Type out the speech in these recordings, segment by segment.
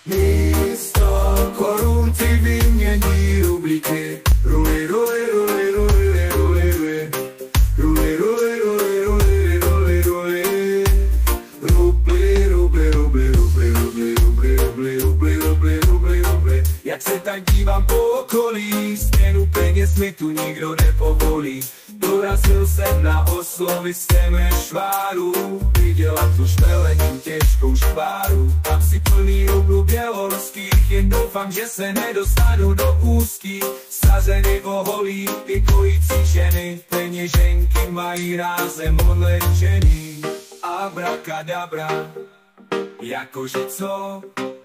Místo korun ty vymění rublíky. Ruli, ruli, ruli, ruli, ruli, ruli. Ruli, ruli, ruli, ruli, ruli, ruli. Rubly, rubly, rubly, rubly, rubly, rubly, rubly, rubly, rubly, rubly, rubly. Jak se tak dívám po okolí, změnu peněz mi tu nikdo nepovolí. Dorazil jsem na oslovy s těmi šváru, viděla tu špelení těžkou šváru. Tam si plný rublů běloruských, jen doufám, že se nedostanu do úzkých. Sařeny oholí, pikující ženy, peněženky mají rázem odlečený. Abrakadabra, jakože co?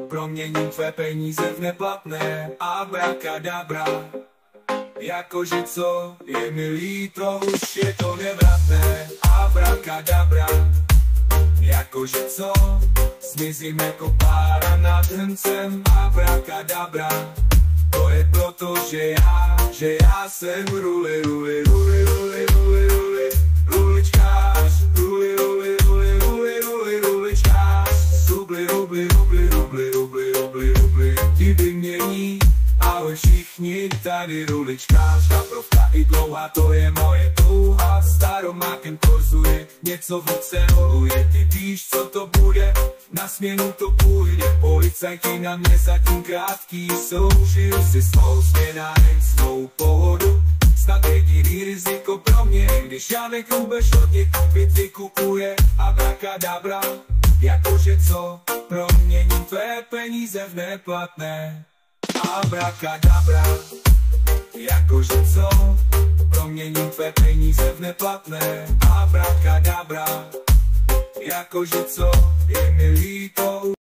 Proměním tvé peníze v neplatné. Abrakadabra, jakože co? Je mi líto, už je to nevratné. Abrakadabra, jakože co? Zmizím jako pára nad hrncem. Abrakadabra, to je proto, že já jsem ruli, ruli, ruli, ruli, ruli, ruli, ruličkář. Ruli, ruli, ruli, ruli, ruli, ruličkář. Rubly, rubly, rubly, rubly, rubly, rubly, rubly, ti vymění. Ahoj všichni, tady ruličkář. Kaprovka i dlouhá, to je moje touha. Staromákem korzuje, něco v ruce holuje. Ty víš, co to bude, na směnu to půjde. Policajti na mě zatím krátký jsou. Žiju si svou směnárenskou pohodu. Snad jediný riziko pro mě, když Janek Rubeš od někud byty kupuje. Abrakadabra, jakože co? Proměním tvé peníze v neplatné. Abrakadabra, jakože co? Proměním tvé peníze v neplatné. Abrakadabra, jakože co? Je mi líto.